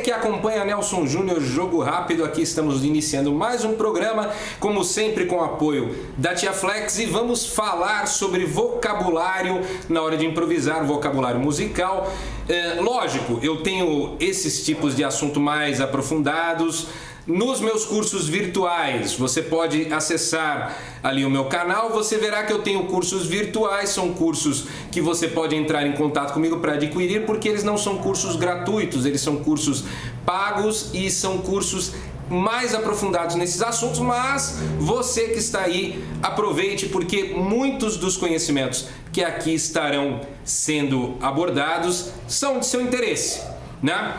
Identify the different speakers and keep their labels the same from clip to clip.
Speaker 1: que acompanha Nelson Júnior Jogo Rápido, aqui estamos iniciando mais um programa, como sempre com o apoio da Tia Flex, e vamos falar sobre vocabulário na hora de improvisar, vocabulário musical. Lógico, eu tenho esses tipos de assunto mais aprofundados nos meus cursos virtuais. Você pode acessar ali o meu canal, você verá que eu tenho cursos virtuais, são cursos que você pode entrar em contato comigo para adquirir, porque eles não são cursos gratuitos, eles são cursos pagos e são cursos mais aprofundados nesses assuntos, mas você que está aí, aproveite, porque muitos dos conhecimentos que aqui estarão sendo abordados são de seu interesse, né?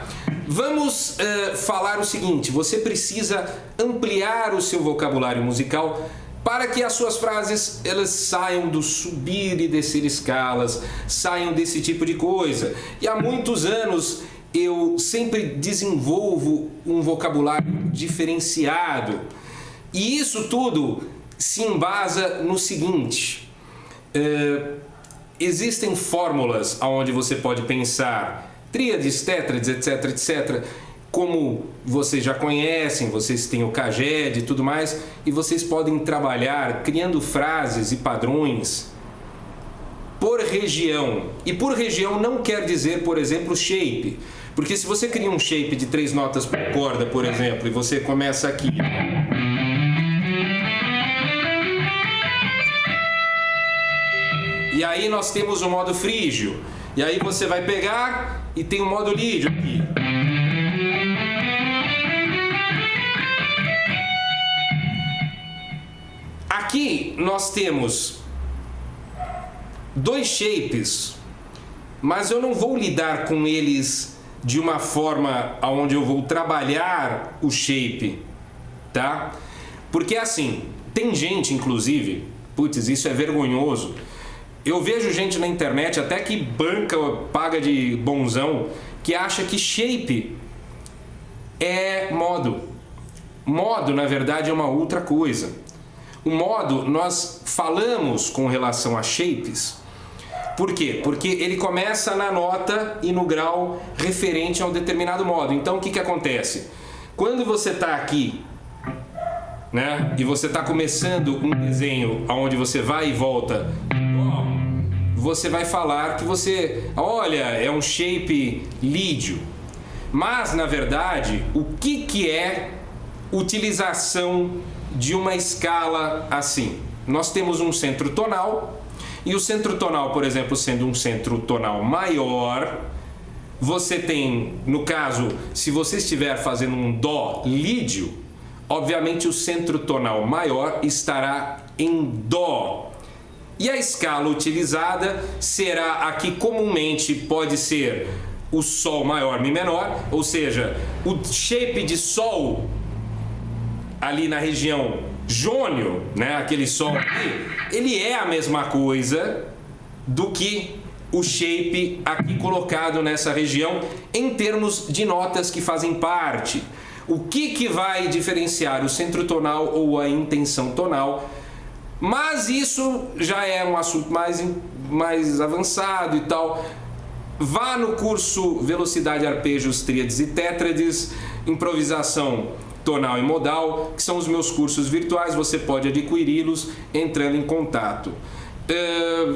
Speaker 1: Vamos falar o seguinte: você precisa ampliar o seu vocabulário musical para que as suas frases elas saiam do subir e descer escalas, saiam desse tipo de coisa. E há muitos anos eu sempre desenvolvo um vocabulário diferenciado. E isso tudo se embasa no seguinte: existem fórmulas onde você pode pensar tríades, tétrades, etc, etc, como vocês já conhecem, vocês têm o CAGED e tudo mais, e vocês podem trabalhar criando frases e padrões por região. E por região não quer dizer, por exemplo, shape, porque se você cria um shape de 3 notas por corda, por exemplo, e você começa aqui, e aí nós temos o modo frígio, e aí você vai pegar e tem o modo lídio aqui. Aqui nós temos 2 shapes, mas eu não vou lidar com eles de uma forma onde eu vou trabalhar o shape, tá? Porque assim, tem gente, inclusive, putz, isso é vergonhoso. Eu vejo gente na internet, até que banca, paga de bonzão, que acha que shape é modo. Modo, na verdade, é uma outra coisa. O modo, nós falamos com relação a shapes. Por quê? Porque ele começa na nota e no grau referente a um determinado modo. Então, o que acontece? Quando você está aqui, né, e você está começando um desenho onde você vai e volta, você vai falar que você, olha, é um shape lídio. Mas, na verdade, o que é utilização de uma escala assim? Nós temos um centro tonal, e o centro tonal, por exemplo, sendo um centro tonal maior, você tem, no caso, se você estiver fazendo um dó lídio, obviamente o centro tonal maior estará em dó. E a escala utilizada será a que comumente pode ser o sol maior, mi menor, ou seja, o shape de sol ali na região jônio, né, aquele sol aqui, ele é a mesma coisa do que o shape aqui colocado nessa região em termos de notas que fazem parte. O que vai diferenciar o centro tonal ou a intenção tonal? Mas isso já é um assunto mais avançado e tal. Vá no curso Velocidade, Arpejos, Tríades e Tétrades, Improvisação Tonal e Modal, que são os meus cursos virtuais. Você pode adquiri-los entrando em contato.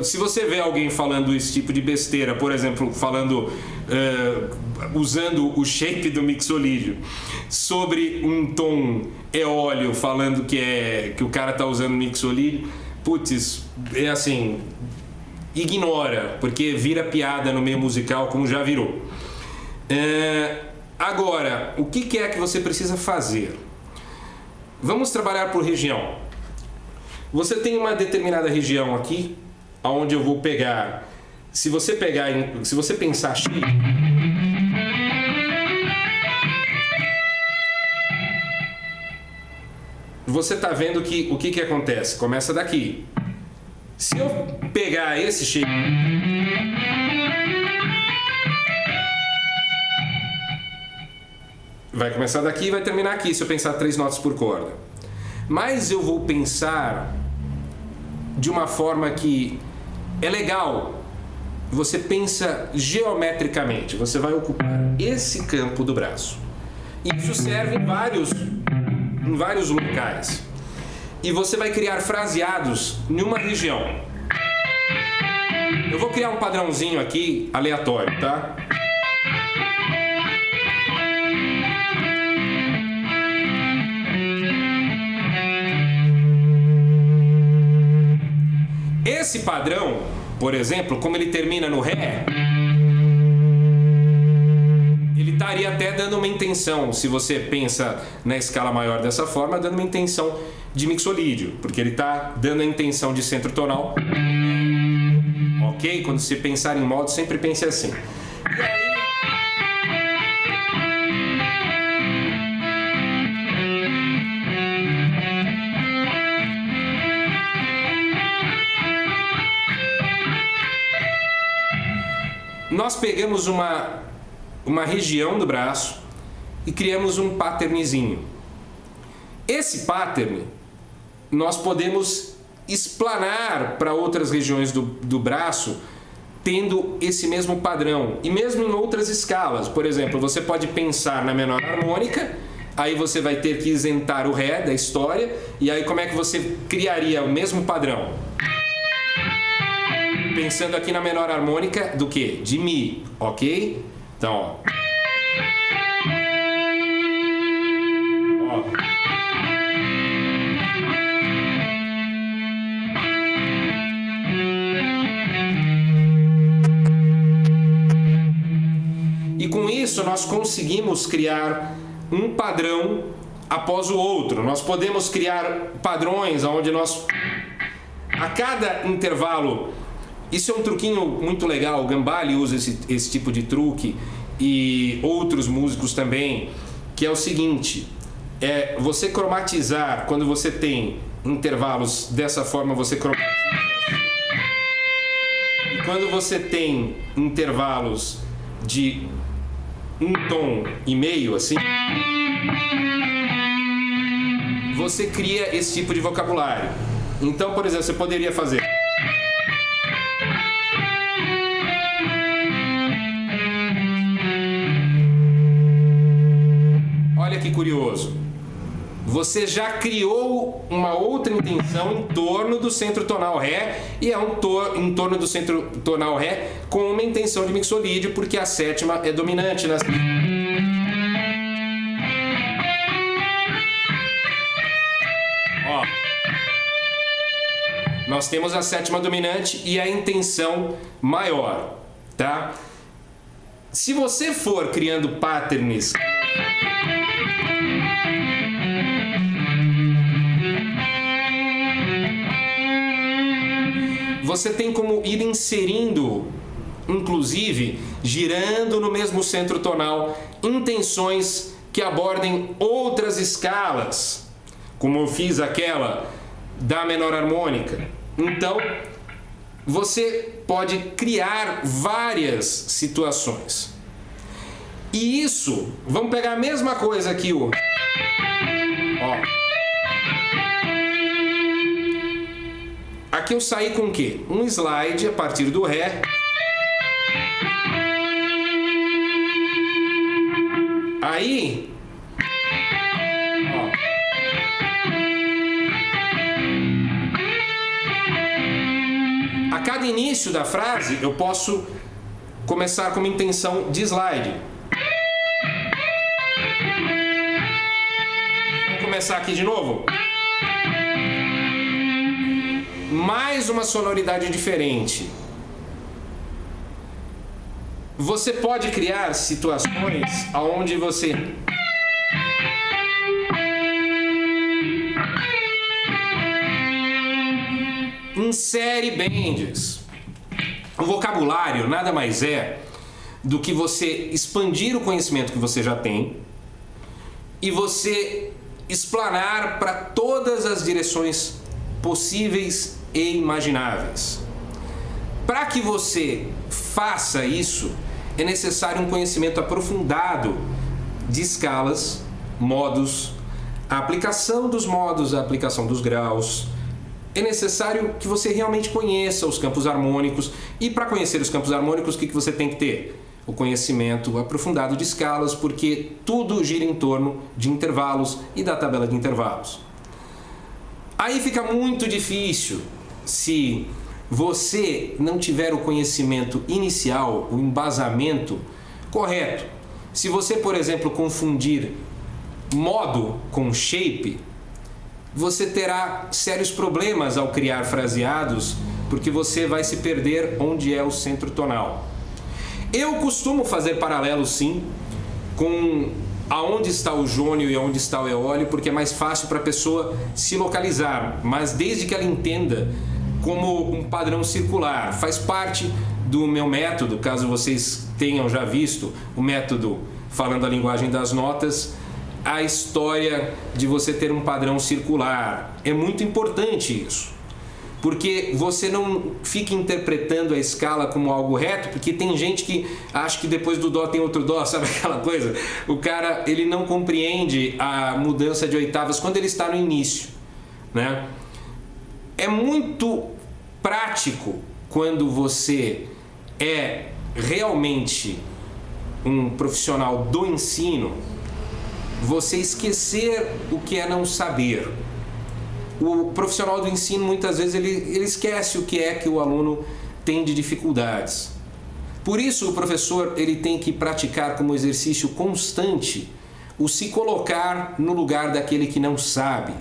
Speaker 1: Se você vê alguém falando esse tipo de besteira, por exemplo, falando, usando o shape do mixolídio sobre um tom eólio, falando que o cara tá usando mixolídio, putz, é assim, ignora, porque vira piada no meio musical, como já virou. Agora, o que é que você precisa fazer? Vamos trabalhar por região. Você tem uma determinada região aqui, onde eu vou pegar. Se você pensar shape, você está vendo que o que acontece? Começa daqui. Se eu pegar esse shape, vai começar daqui e vai terminar aqui, se eu pensar 3 notas por corda. Mas eu vou pensar de uma forma que é legal, você pensa geometricamente. Você vai ocupar esse campo do braço. Isso serve em vários locais. E você vai criar fraseados em uma região. Eu vou criar um padrãozinho aqui, aleatório, tá? Esse padrão, por exemplo, como ele termina no Ré, ele estaria até dando uma intenção, se você pensa na escala maior dessa forma, dando uma intenção de mixolídio, porque ele está dando a intenção de centro tonal. Ok? Quando você pensar em modo, sempre pense assim. E aí, nós pegamos uma região do braço e criamos um patternzinho. Esse pattern nós podemos explanar para outras regiões do braço tendo esse mesmo padrão e mesmo em outras escalas. Por exemplo, você pode pensar na menor harmônica, aí você vai ter que isentar o Ré da história, e aí como é que você criaria o mesmo padrão? Pensando aqui na menor harmônica do que? De Mi, ok? Então, ó. E com isso nós conseguimos criar um padrão após o outro. Nós podemos criar padrões onde nós, a cada intervalo. Isso é um truquinho muito legal, o Gambale usa esse tipo de truque e outros músicos também, que é o seguinte, você cromatizar, quando você tem intervalos dessa forma, você cromatiza. E quando você tem intervalos de um tom e meio, assim, você cria esse tipo de vocabulário. Então, por exemplo, você poderia fazer... Olha que curioso. Você já criou uma outra intenção em torno do centro tonal Ré, e é em torno do centro tonal Ré com uma intenção de mixolídio, porque a sétima é dominante nas... Ó. Nós temos a sétima dominante e a intenção maior, tá? Se você for criando patterns você tem como ir inserindo, inclusive, girando no mesmo centro tonal, intenções que abordem outras escalas, como eu fiz aquela da menor harmônica. Então, você pode criar várias situações. E isso, vamos pegar a mesma coisa aqui, ó. Aqui eu saí com o quê? Um slide a partir do Ré. Aí, ó, a cada início da frase eu posso começar com uma intenção de slide. Vamos começar aqui de novo? Mais uma sonoridade diferente. Você pode criar situações onde você insere bends. O vocabulário nada mais é do que você expandir o conhecimento que você já tem e você explanar para todas as direções possíveis e imagináveis. Para que você faça isso, é necessário um conhecimento aprofundado de escalas, modos, a aplicação dos modos, a aplicação dos graus, é necessário que você realmente conheça os campos harmônicos. E para conhecer os campos harmônicos, o que você tem que ter? O conhecimento aprofundado de escalas, porque tudo gira em torno de intervalos e da tabela de intervalos. Aí fica muito difícil se você não tiver o conhecimento inicial, o embasamento correto. Se você, por exemplo, confundir modo com shape, você terá sérios problemas ao criar fraseados, porque você vai se perder onde é o centro tonal. Eu costumo fazer paralelo, sim, com aonde está o jônio e aonde está o eólio, porque é mais fácil para a pessoa se localizar, mas desde que ela entenda como um padrão circular. Faz parte do meu método, caso vocês tenham já visto o método falando a linguagem das notas, a história de você ter um padrão circular. É muito importante isso, porque você não fica interpretando a escala como algo reto, porque tem gente que acha que depois do dó tem outro dó, sabe aquela coisa? O cara, ele não compreende a mudança de oitavas quando ele está no início, né? É muito prático quando você é realmente um profissional do ensino, você esquecer o que é não saber. O profissional do ensino, muitas vezes, ele esquece o que é que o aluno tem de dificuldades. Por isso, o professor ele tem que praticar como exercício constante o se colocar no lugar daquele que não sabe,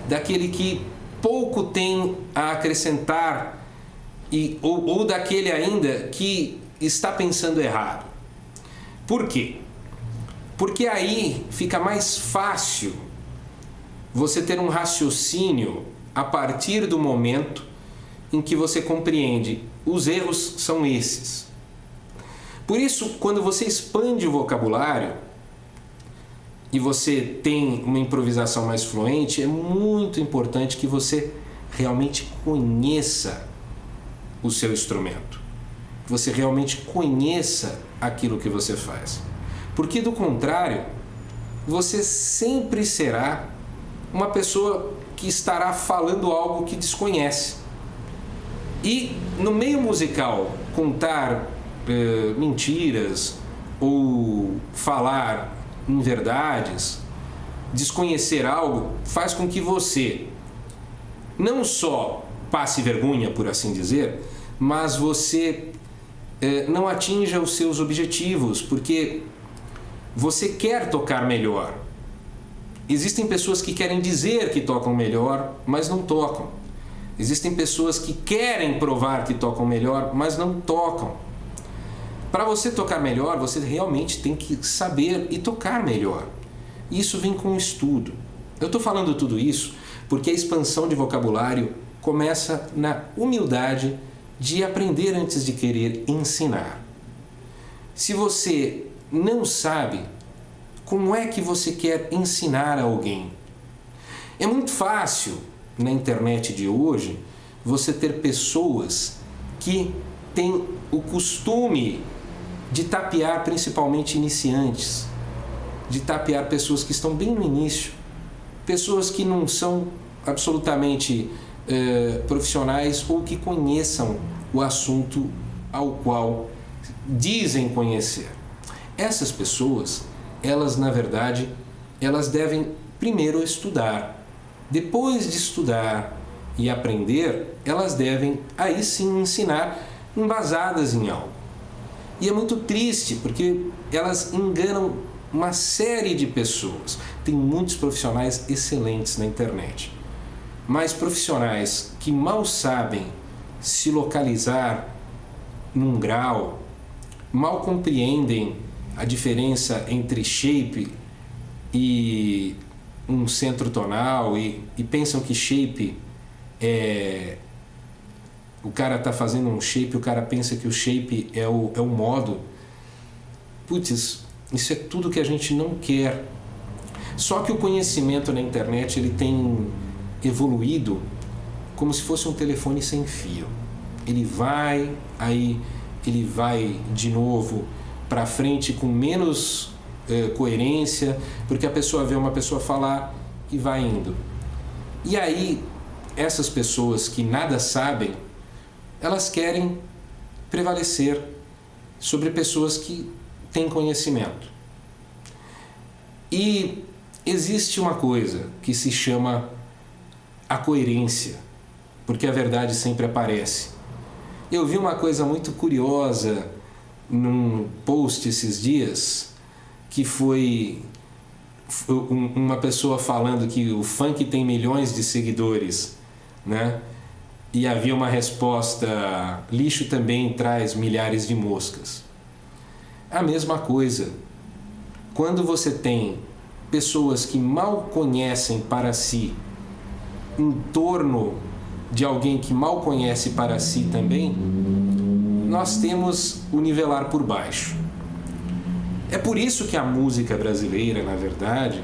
Speaker 1: daquele que pouco tem a acrescentar ou daquele ainda que está pensando errado. Por quê? Porque aí fica mais fácil você ter um raciocínio a partir do momento em que você compreende os erros são esses. Por isso, quando você expande o vocabulário e você tem uma improvisação mais fluente, é muito importante que você realmente conheça o seu instrumento, que você realmente conheça aquilo que você faz. Porque do contrário, você sempre será uma pessoa que estará falando algo que desconhece. E no meio musical, contar mentiras ou falar inverdades, desconhecer algo, faz com que você não só passe vergonha, por assim dizer, mas você não atinja os seus objetivos, porque você quer tocar melhor. Existem pessoas que querem dizer que tocam melhor, mas não tocam. Existem pessoas que querem provar que tocam melhor, mas não tocam. Para você tocar melhor, você realmente tem que saber e tocar melhor. Isso vem com o estudo. Eu estou falando tudo isso porque a expansão de vocabulário começa na humildade de aprender antes de querer ensinar. Se você não sabe, como é que você quer ensinar a alguém? É muito fácil, na internet de hoje, você ter pessoas que têm o costume de tapear principalmente iniciantes, de tapear pessoas que estão bem no início, pessoas que não são absolutamente profissionais ou que conheçam o assunto ao qual dizem conhecer. Essas pessoas, elas na verdade, elas devem primeiro estudar. Depois de estudar e aprender, elas devem aí sim ensinar embasadas em algo. E é muito triste porque elas enganam uma série de pessoas. Tem muitos profissionais excelentes na internet, mas profissionais que mal sabem se localizar num grau, mal compreendem a diferença entre shape e um centro tonal e pensam que shape é... O cara está fazendo um shape, o cara pensa que o shape é o modo. Putz, isso é tudo que a gente não quer. Só que o conhecimento na internet ele tem evoluído como se fosse um telefone sem fio. Ele vai, aí ele vai de novo para frente com menos coerência, porque a pessoa vê uma pessoa falar e vai indo. E aí essas pessoas que nada sabem, elas querem prevalecer sobre pessoas que têm conhecimento. E existe uma coisa que se chama a coerência, porque a verdade sempre aparece. Eu vi uma coisa muito curiosa num post esses dias, que foi uma pessoa falando que o funk tem milhões de seguidores, né? E havia uma resposta: lixo também traz milhares de moscas. A mesma coisa. Quando você tem pessoas que mal conhecem para si, em torno de alguém que mal conhece para si também, nós temos o nivelar por baixo. É por isso que a música brasileira, na verdade,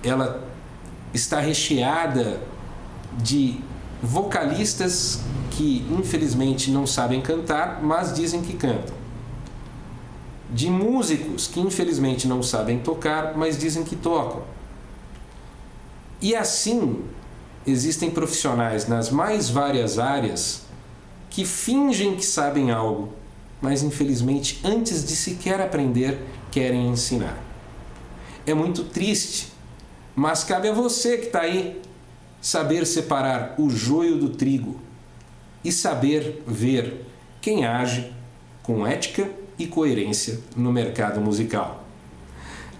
Speaker 1: ela está recheada de vocalistas que infelizmente não sabem cantar, mas dizem que cantam. De músicos que infelizmente não sabem tocar, mas dizem que tocam. E assim, existem profissionais nas mais várias áreas que fingem que sabem algo, mas infelizmente antes de sequer aprender, querem ensinar. É muito triste, mas cabe a você que está aí saber separar o joio do trigo e saber ver quem age com ética e coerência no mercado musical.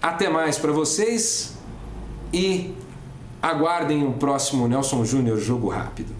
Speaker 1: Até mais para vocês e aguardem o próximo Nelson Júnior Jogo Rápido.